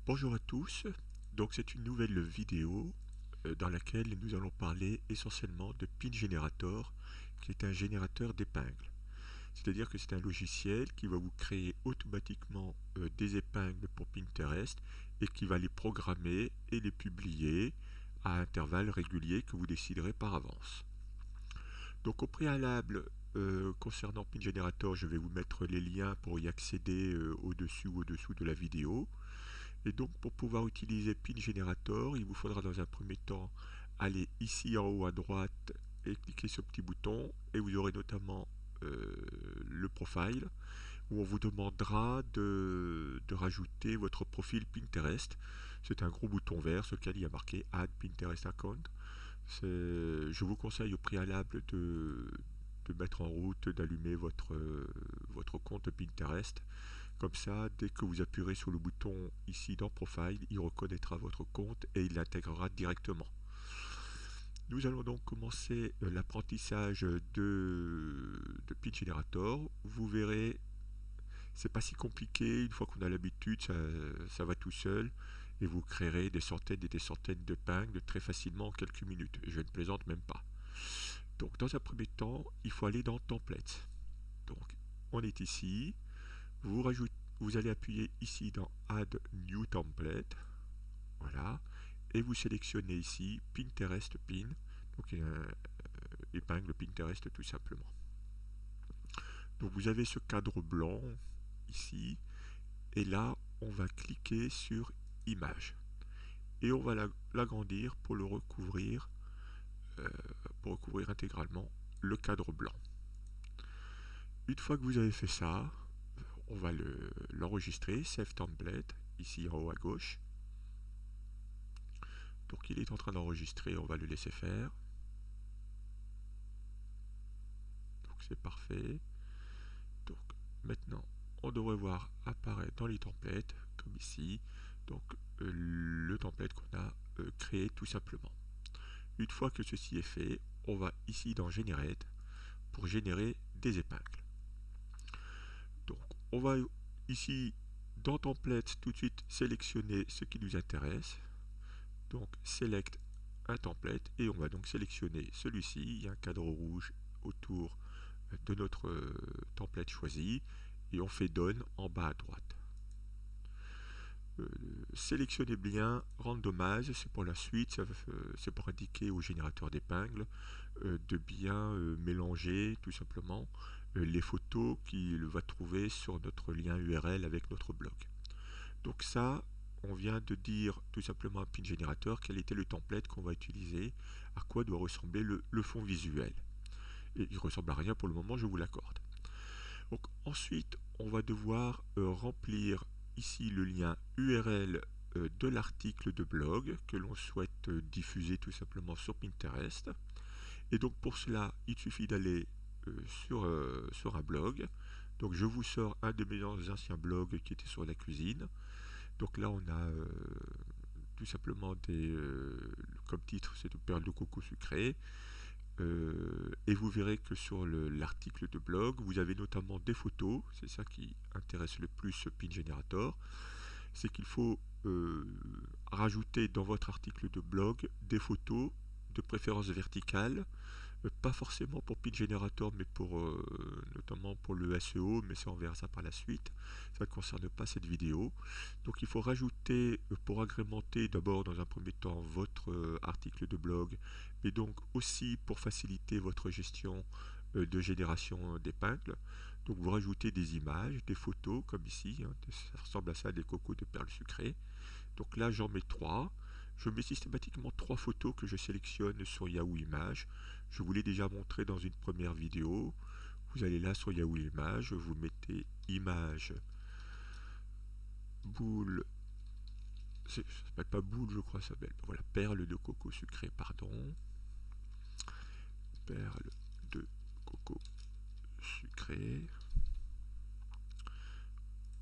Bonjour à tous, donc c'est une nouvelle vidéo dans laquelle nous allons parler essentiellement de Pin Generator, qui est un générateur d'épingles. C'est-à-dire que c'est un logiciel qui va vous créer automatiquement des épingles pour Pinterest et qui va les programmer et les publier à intervalles réguliers que vous déciderez par avance. Donc au préalable, concernant Pin Generator, je vais vous mettre les liens pour y accéder au-dessus ou au-dessous de la vidéo. Et donc pour pouvoir utiliser Pin Generator, il vous faudra dans un premier temps aller ici en haut à droite et cliquer sur ce petit bouton et vous aurez notamment le profile où on vous demandera de rajouter votre profil Pinterest. C'est un gros bouton vert sur lequel il y a marqué Add Pinterest Account. Je vous conseille au préalable de mettre en route, d'allumer votre compte Pinterest. Comme ça, dès que vous appuierez sur le bouton ici dans Profile, il reconnaîtra votre compte et il l'intégrera directement. Nous allons donc commencer l'apprentissage de Pin Generator. Vous verrez, c'est pas si compliqué. Une fois qu'on a l'habitude, ça va tout seul. Et vous créerez des centaines et des centaines d'épingles très facilement en quelques minutes. Et je ne plaisante même pas. Donc dans un premier temps, il faut aller dans Templates. Donc on est ici. Vous allez appuyer ici dans Add New Template. Voilà. Et vous sélectionnez ici Pinterest Pin. Donc épingle Pinterest tout simplement. Donc vous avez ce cadre blanc ici. Et là, on va cliquer sur Image. Et on va l'agrandir pour recouvrir intégralement le cadre blanc. Une fois que vous avez fait ça, on va l'enregistrer, Save Template, ici en haut à gauche. Donc il est en train d'enregistrer, on va le laisser faire. Donc c'est parfait. Donc maintenant, on devrait voir apparaître dans les templates, comme ici, donc le template qu'on a créé tout simplement. Une fois que ceci est fait, on va ici dans Generate pour générer des épingles. Donc on va ici dans Template tout de suite sélectionner ce qui nous intéresse. Donc Select un template et on va donc sélectionner celui-ci. Il y a un cadre rouge autour de notre template choisi et on fait Done en bas à droite. Sélectionnez bien Randomize, c'est pour la suite, c'est pour indiquer au générateur d'épingles de bien mélanger tout simplement les photos qu'il va trouver sur notre lien URL avec notre blog. Donc ça, on vient de dire tout simplement à Pin Generator quel était le template qu'on va utiliser, à quoi doit ressembler le fond visuel. Et il ne ressemble à rien pour le moment, je vous l'accorde. Donc ensuite, on va devoir remplir ici le lien URL de l'article de blog que l'on souhaite diffuser tout simplement sur Pinterest. Et donc pour cela, il suffit d'aller sur un blog. Donc je vous sors un de mes anciens blogs qui était sur la cuisine. Donc là on a tout simplement comme titre c'est de perles de coco sucrées. Et vous verrez que sur l'article de blog, vous avez notamment des photos, c'est ça qui intéresse le plus ce Pin Generator, c'est qu'il faut rajouter dans votre article de blog des photos de préférence verticale, pas forcément pour Pin Generator, mais notamment pour le SEO, mais ça on verra ça par la suite. Ça ne concerne pas cette vidéo. Donc il faut rajouter, pour agrémenter d'abord dans un premier temps votre article de blog, mais donc aussi pour faciliter votre gestion de génération d'épingles. Donc vous rajoutez des images, des photos comme ici, hein, ça ressemble à ça, des cocos de perles sucrées. Donc là j'en mets 3. Je mets systématiquement 3 photos que je sélectionne sur Yahoo Images. Je vous l'ai déjà montré dans une première vidéo. Vous allez là sur Yahoo Images, vous mettez image boule, ça s'appelle pas boule je crois, ça s'appelle, voilà, perle de coco sucré, pardon. Perle de coco sucré.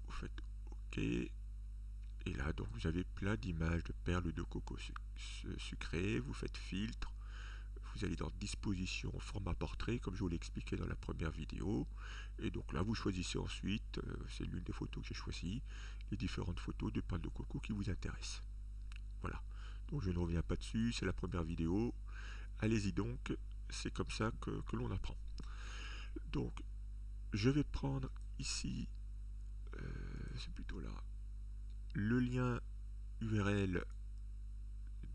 Vous faites OK. Et là, donc, vous avez plein d'images de perles de coco sucré. Vous faites filtre. vous allez dans disposition format portrait comme je vous l'ai expliqué dans la première vidéo, et donc là vous choisissez ensuite, c'est l'une des photos que j'ai choisies, les différentes photos de pins de coco qui vous intéressent. Voilà, donc je ne reviens pas dessus, c'est la première vidéo, allez-y donc, c'est comme ça que l'on apprend. Donc je vais prendre ici, c'est plutôt là, le lien URL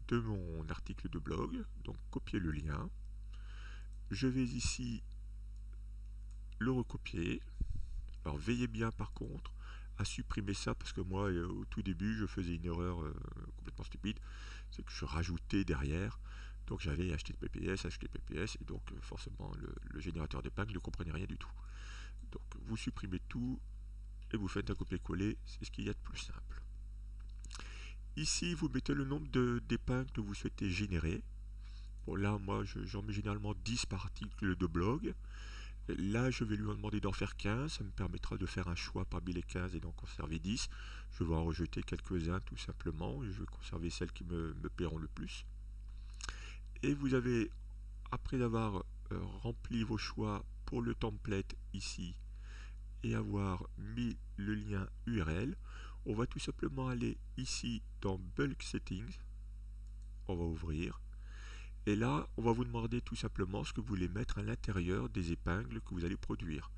de mon article de blog, donc copier le lien. Je vais ici le recopier. Alors veillez bien par contre à supprimer ça parce que moi au tout début je faisais une erreur complètement stupide, c'est que je rajoutais derrière, donc j'avais HTTPS, HTTPS et donc forcément le générateur d'épingle ne comprenait rien du tout. Donc vous supprimez tout et vous faites un copier-coller, c'est ce qu'il y a de plus simple. Ici vous mettez le nombre d'épingles que vous souhaitez générer. Bon là moi j'en mets généralement 10 par article de blog. Là, je vais lui demander d'en faire 15, ça me permettra de faire un choix parmi les 15 et d'en conserver 10. Je vais en rejeter quelques-uns tout simplement, et je vais conserver celles qui me plairont le plus. Et vous avez, après avoir rempli vos choix pour le template ici, et avoir mis le lien URL, on va tout simplement aller ici dans Bulk Settings, on va ouvrir, et là, on va vous demander tout simplement ce que vous voulez mettre à l'intérieur des épingles que vous allez produire.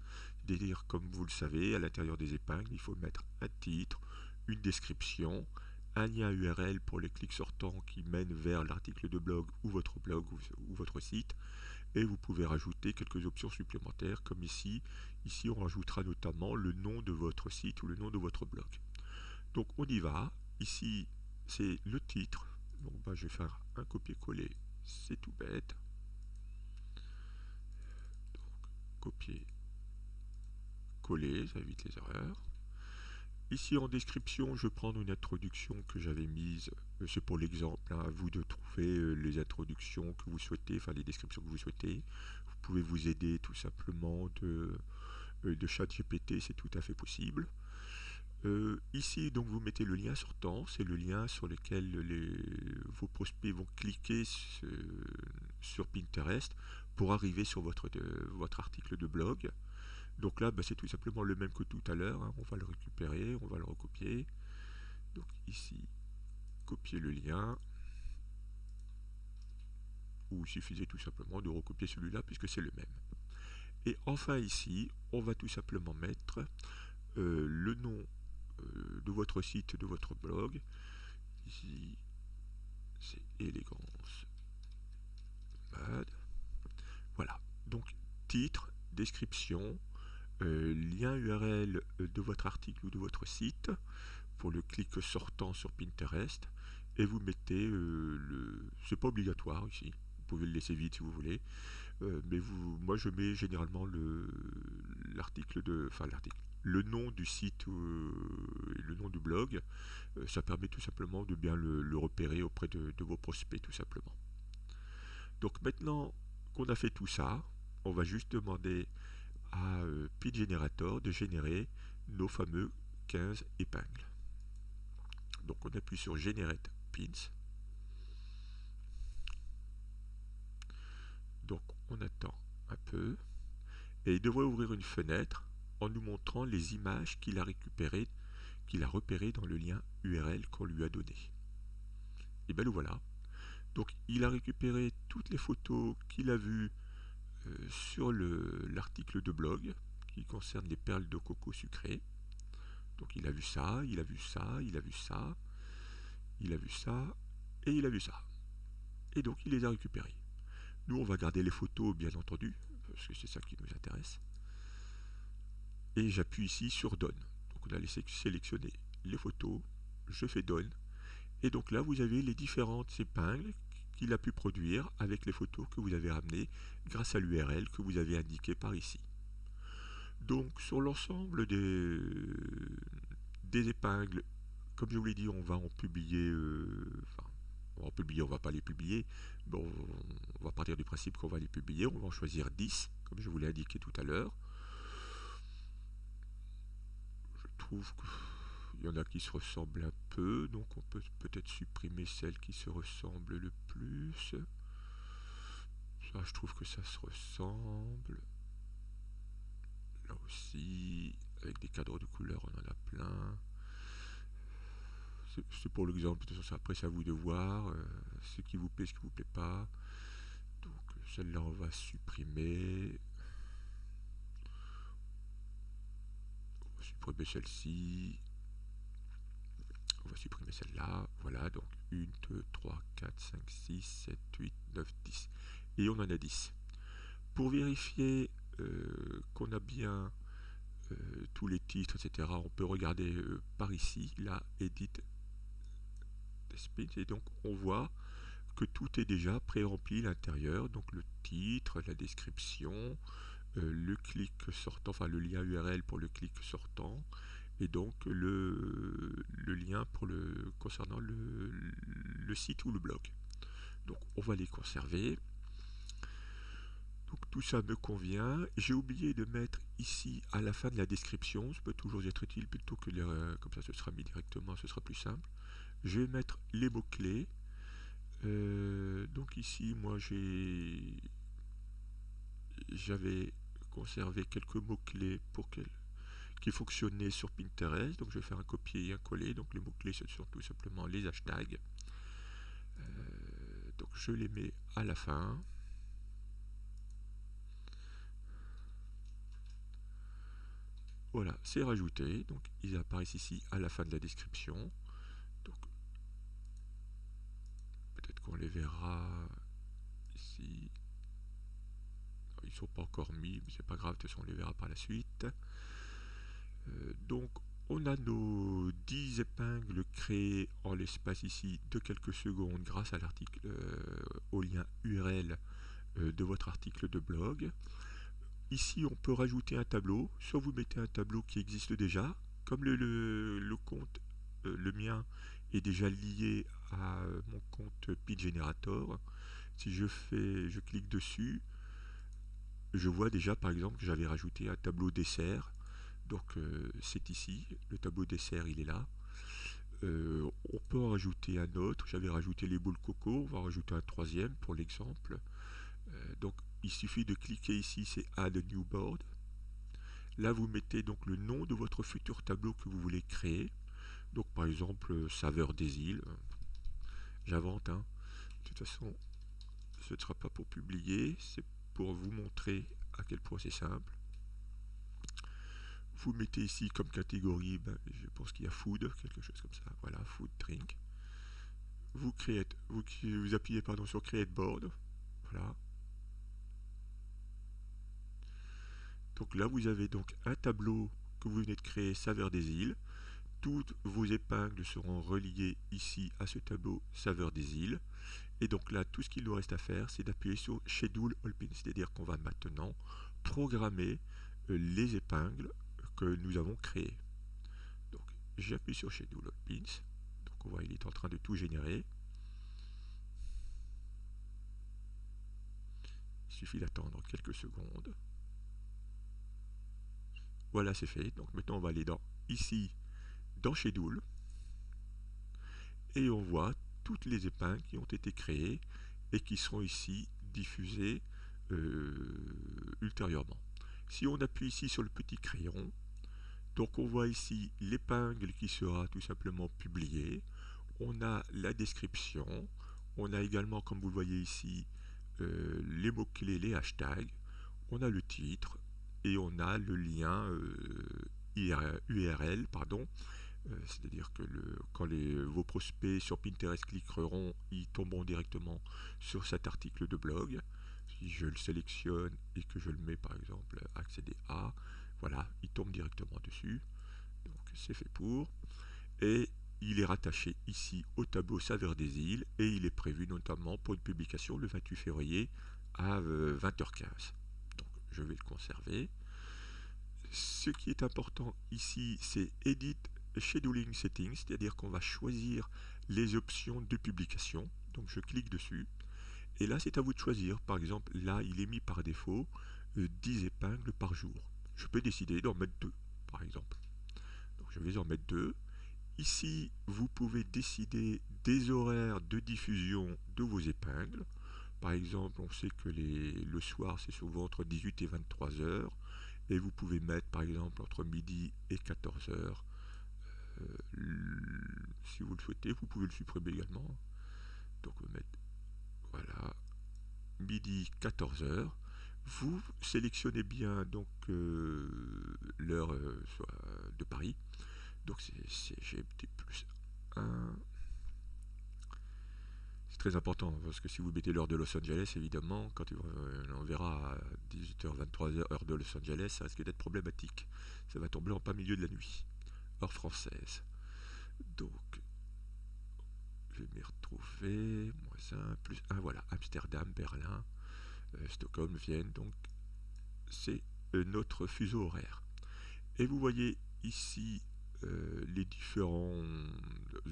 C'est-à-dire, comme vous le savez, à l'intérieur des épingles, il faut mettre un titre, une description, un lien URL pour les clics sortants qui mènent vers l'article de blog ou votre votre site. Et vous pouvez rajouter quelques options supplémentaires, comme ici. Ici, on rajoutera notamment le nom de votre site ou le nom de votre blog. Donc, on y va. Ici, c'est le titre. Donc, je vais faire un copier-coller. C'est tout bête. Donc, copier, coller, ça évite les erreurs. Ici en description, je vais prendre une introduction que j'avais mise. C'est pour l'exemple, hein, à vous de trouver les introductions que vous souhaitez, enfin les descriptions que vous souhaitez. Vous pouvez vous aider tout simplement de ChatGPT, c'est tout à fait possible. Ici, donc, vous mettez le lien sortant, c'est le lien sur lequel vos prospects vont cliquer sur Pinterest pour arriver sur votre article de blog. Donc là, c'est tout simplement le même que tout à l'heure, hein. On va le récupérer, on va le recopier. Donc ici, copier le lien. Ou il suffisait tout simplement de recopier celui-là puisque c'est le même. Et enfin ici, on va tout simplement mettre le nom de votre site, de votre blog. Ici, c'est Élégance Mad. Voilà. Donc, titre, description, lien URL de votre article ou de votre site pour le clic sortant sur Pinterest. Et vous mettez c'est pas obligatoire ici. Vous pouvez le laisser vide si vous voulez. Mais moi je mets généralement le nom du site et le nom du blog. Ça permet tout simplement de bien le repérer auprès de vos prospects tout simplement. Donc maintenant qu'on a fait tout ça, on va juste demander à PinGenerator de générer nos fameux 15 épingles. Donc on appuie sur Generate Pins. Donc on attend un peu et il devrait ouvrir une fenêtre en nous montrant les images qu'il a repérées dans le lien URL qu'on lui a donné. Et bien le voilà. Donc il a récupéré toutes les photos qu'il a vues sur l'article de blog qui concerne les perles de coco sucrées. Donc il a vu ça, il a vu ça, il a vu ça, il a vu ça et il a vu ça. Et donc il les a récupérées. Nous on va garder les photos bien entendu, parce que c'est ça qui nous intéresse. Et j'appuie ici sur Done. Donc on a sélectionné les photos, je fais Done. Et donc là vous avez les différentes épingles qu'il a pu produire avec les photos que vous avez ramenées grâce à l'URL que vous avez indiqué par ici. Donc sur l'ensemble des épingles, comme je vous l'ai dit, on va en publier, on va pas les publier, bon, on va partir du principe qu'on va les publier, on va en choisir 10, comme je vous l'ai indiqué tout à l'heure. Je trouve qu'il y en a qui se ressemblent un peu, donc on peut peut-être supprimer celles qui se ressemblent le plus. Ça, je trouve que ça se ressemble. Là aussi, avec des cadres de couleurs, on en a plein. C'est pour l'exemple, de toute façon, après c'est à vous de voir ce qui vous plaît, ce qui vous plaît pas. Donc celle-là on va supprimer. On va supprimer celle-ci. On va supprimer celle-là. Voilà, donc 1, 2, 3, 4, 5, 6, 7, 8, 9, 10. Et on en a 10. Pour vérifier qu'on a bien tous les titres, etc., on peut regarder par ici, là, Edit Spins, et donc on voit que tout est déjà pré-rempli à l'intérieur, donc le titre, la description, le clic sortant, enfin le lien URL pour le clic sortant, et donc le lien pour concernant le site ou le blog. Donc on va les conserver. Donc tout ça me convient. J'ai oublié de mettre ici à la fin de la description, ça peut toujours être utile plutôt que comme ça ce sera mis directement, ce sera plus simple. Je vais mettre les mots-clés. Donc ici moi j'avais conservé quelques mots-clés qui fonctionnaient sur Pinterest. Donc je vais faire un copier et un coller. Donc les mots-clés ce sont tout simplement les hashtags. Donc je les mets à la fin. Voilà, c'est rajouté. Donc ils apparaissent ici à la fin de la description. Donc peut-être qu'on les verra ici. Ils ne sont pas encore mis, mais c'est pas grave, de toute façon on les verra par la suite. Donc on a nos 10 épingles créées en l'espace ici de quelques secondes grâce à l'article, au lien URL de votre article de blog. Ici on peut rajouter un tableau, soit vous mettez un tableau qui existe déjà, comme le compte, le mien est déjà lié à mon compte PeedGenerator. Si je clique dessus, je vois déjà par exemple que j'avais rajouté un tableau dessert. Donc c'est ici, le tableau dessert il est là. On peut en rajouter un autre, j'avais rajouté les boules coco, on va en rajouter un troisième pour l'exemple. Donc il suffit de cliquer ici, c'est Add a New Board. Là vous mettez donc le nom de votre futur tableau que vous voulez créer. Donc par exemple Saveur des îles, j'invente, hein. De toute façon ce ne sera pas pour publier, c'est pour vous montrer à quel point c'est simple. Vous mettez ici comme catégorie, je pense qu'il y a food, quelque chose comme ça, voilà, food, drink. Vous appuyez sur Create Board, voilà. Donc là vous avez donc un tableau que vous venez de créer, Saveur des îles. Toutes vos épingles seront reliées ici à ce tableau Saveur des îles. Et donc là, tout ce qu'il nous reste à faire, c'est d'appuyer sur Schedule All Pins, c'est-à-dire qu'on va maintenant programmer les épingles que nous avons créées. Donc j'appuie sur Schedule All Pins. Donc on voit il est en train de tout générer. Il suffit d'attendre quelques secondes. Voilà, c'est fait. Donc maintenant on va aller ici dans Schedule et on voit toutes les épingles qui ont été créées et qui seront ici diffusées ultérieurement. Si on appuie ici sur le petit crayon, donc on voit ici l'épingle qui sera tout simplement publiée. On a la description. On a également, comme vous le voyez ici, les mots-clés, les hashtags. On a le titre et on a le lien URL, pardon. C'est-à-dire que quand vos prospects sur Pinterest cliqueront, ils tomberont directement sur cet article de blog. Si je le sélectionne et que je le mets par exemple accéder à, voilà, il tombe directement dessus. Donc c'est fait pour. Et il est rattaché ici au tableau Saveur des îles et il est prévu notamment pour une publication le 28 février à 20h15. Donc je vais le conserver. Ce qui est important ici, c'est Edit Scheduling Settings, c'est-à-dire qu'on va choisir les options de publication. Donc je clique dessus. Et là, c'est à vous de choisir. Par exemple, là, il est mis par défaut 10 épingles par jour. Je peux décider d'en mettre 2, par exemple. Donc je vais en mettre 2. Ici, vous pouvez décider des horaires de diffusion de vos épingles. Par exemple, on sait que le soir, c'est souvent entre 18 et 23 heures. Et vous pouvez mettre, par exemple, entre midi et 14 heures. Si vous le souhaitez, vous pouvez le supprimer également. Donc, on va mettre, voilà, midi 14 heures. Vous sélectionnez bien donc l'heure de Paris. Donc, c'est GMT plus 1. C'est très important parce que si vous mettez l'heure de Los Angeles, évidemment, quand on verra à 18h, 23h, heure de Los Angeles, ça risque d'être problématique. Ça va tomber en plein milieu de la nuit, heure française. Donc, je vais m'y retrouver. -1, plus 1, voilà. Amsterdam, Berlin, Stockholm, Vienne. Donc, c'est notre fuseau horaire. Et vous voyez ici les différentes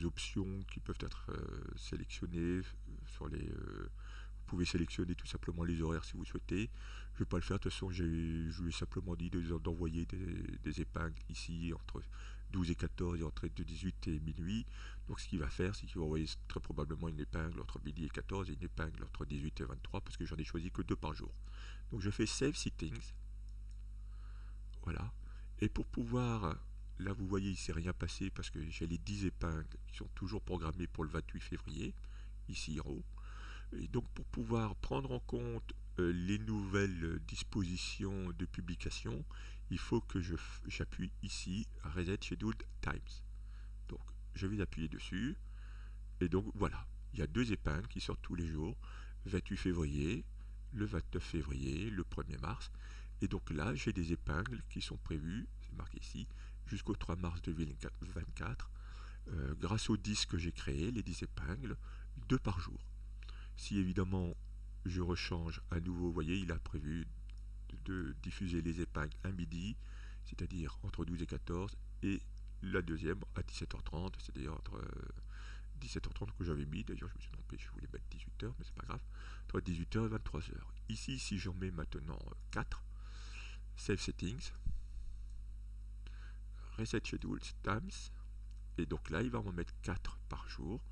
options qui peuvent être sélectionnées sur les. Vous pouvez sélectionner tout simplement les horaires si vous souhaitez. Je ne vais pas le faire, de toute façon je lui ai simplement dit d'envoyer des épingles ici entre 12 et 14 et entre 18 et minuit. Donc ce qu'il va faire, c'est qu'il va envoyer très probablement une épingle entre midi et 14 et une épingle entre 18 et 23 parce que j'en ai choisi que 2 par jour. Donc je fais Save Settings. Voilà. Et pour pouvoir, là vous voyez il ne s'est rien passé parce que j'ai les 10 épingles qui sont toujours programmées pour le 28 février, ici en haut. Et donc pour pouvoir prendre en compte les nouvelles dispositions de publication, il faut que j'appuie ici Reset Scheduled Times. Donc je vais appuyer dessus et donc voilà, il y a 2 épingles qui sortent tous les jours, 28 février, le 29 février, le 1er mars. Et donc là, j'ai des épingles qui sont prévues, c'est marqué ici, jusqu'au 3 mars 2024, grâce aux 10 que j'ai créés, les 10 épingles, 2 par jour. Si évidemment je rechange à nouveau, vous voyez, il a prévu de diffuser les épingles à midi, c'est-à-dire entre 12 et 14, et la deuxième à 17h30, c'est-à-dire entre 17h30 que j'avais mis, d'ailleurs je me suis trompé, je voulais mettre 18h, mais c'est pas grave, entre 18h et 23h. Ici, si j'en mets maintenant 4, Save Settings, Reset Scheduled Times, et donc là il va m'en mettre 4 par jour,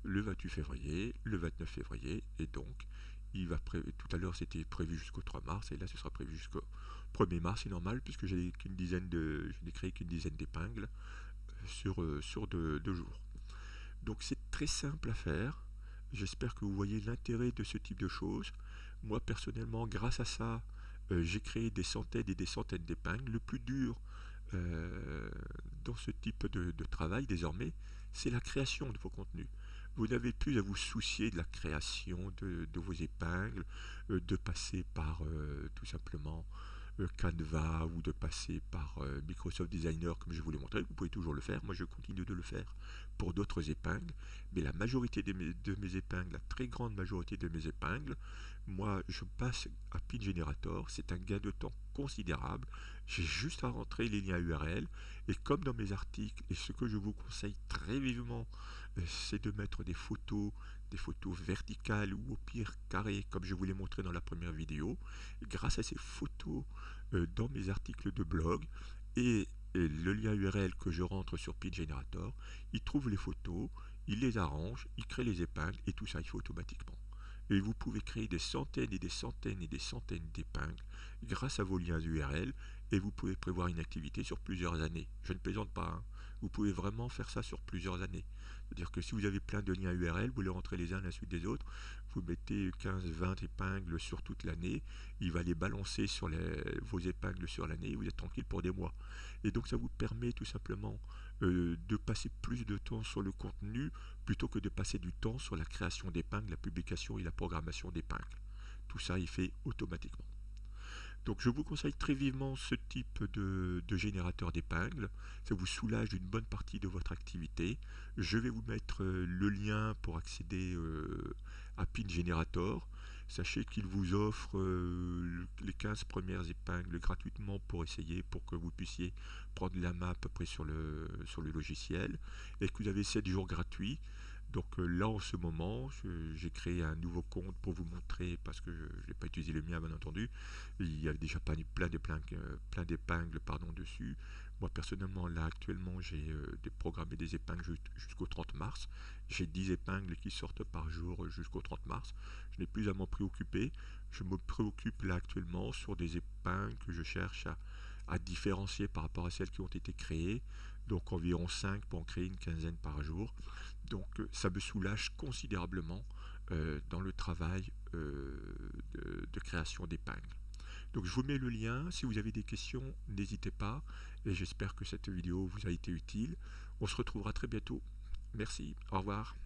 le 28 février, le 29 février, et donc il va tout à l'heure c'était prévu jusqu'au 3 mars, et là ce sera prévu jusqu'au 1er mars, c'est normal, puisque je n'ai créé qu'une dizaine d'épingles sur 2 jours. Donc c'est très simple à faire, j'espère que vous voyez l'intérêt de ce type de choses. Moi personnellement, grâce à ça, j'ai créé des centaines et des centaines d'épingles. Le plus dur dans ce type de travail désormais, c'est la création de vos contenus. Vous n'avez plus à vous soucier de la création de vos épingles, de passer par tout simplement Canva ou de passer par Microsoft Designer comme je vous l'ai montré. Vous pouvez toujours le faire. Moi je continue de le faire pour d'autres épingles, mais la majorité de mes épingles, la très grande majorité de mes épingles, moi je passe à Pin Generator. C'est un gain de temps considérable. J'ai juste à rentrer les liens URL, et comme dans mes articles, et ce que je vous conseille très vivement, c'est de mettre des photos verticales ou au pire carrées, comme je vous l'ai montré dans la première vidéo. Et grâce à ces photos dans mes articles de blog et le lien URL que je rentre sur Pin Generator, il trouve les photos, il les arrange, il crée les épingles, et tout ça il fait automatiquement. Et vous pouvez créer des centaines et des centaines et des centaines d'épingles grâce à vos liens URL, et vous pouvez prévoir une activité sur plusieurs années. Je ne plaisante pas, hein. Vous pouvez vraiment faire ça sur plusieurs années. C'est-à-dire que si vous avez plein de liens URL, vous les rentrez les uns à la suite des autres, vous mettez 15-20 épingles sur toute l'année, il va les balancer sur vos épingles sur l'année, et vous êtes tranquille pour des mois. Et donc ça vous permet tout simplement de passer plus de temps sur le contenu plutôt que de passer du temps sur la création d'épingles, la publication et la programmation d'épingles. Tout ça il fait automatiquement. Donc je vous conseille très vivement ce type de générateur d'épingles. Ça vous soulage d'une bonne partie de votre activité. Je vais vous mettre le lien pour accéder à Pin Generator. Sachez qu'il vous offre les 15 premières épingles gratuitement pour essayer, pour que vous puissiez prendre la main à peu près sur le logiciel. Et que vous avez 7 jours gratuits. Donc là en ce moment, j'ai créé un nouveau compte pour vous montrer, parce que je n'ai pas utilisé le mien bien entendu. Il y a déjà plein d'épingles dessus. Moi personnellement, là actuellement, j'ai déprogrammé des épingles jusqu'au 30 mars. J'ai 10 épingles qui sortent par jour jusqu'au 30 mars. Je n'ai plus à m'en préoccuper. Je me préoccupe là actuellement sur des épingles que je cherche à différencier par rapport à celles qui ont été créées. Donc environ 5 pour en créer une quinzaine par jour. Donc ça me soulage considérablement dans le travail de création d'épingles. Donc je vous mets le lien, si vous avez des questions, n'hésitez pas, et j'espère que cette vidéo vous a été utile. On se retrouvera très bientôt. Merci, au revoir.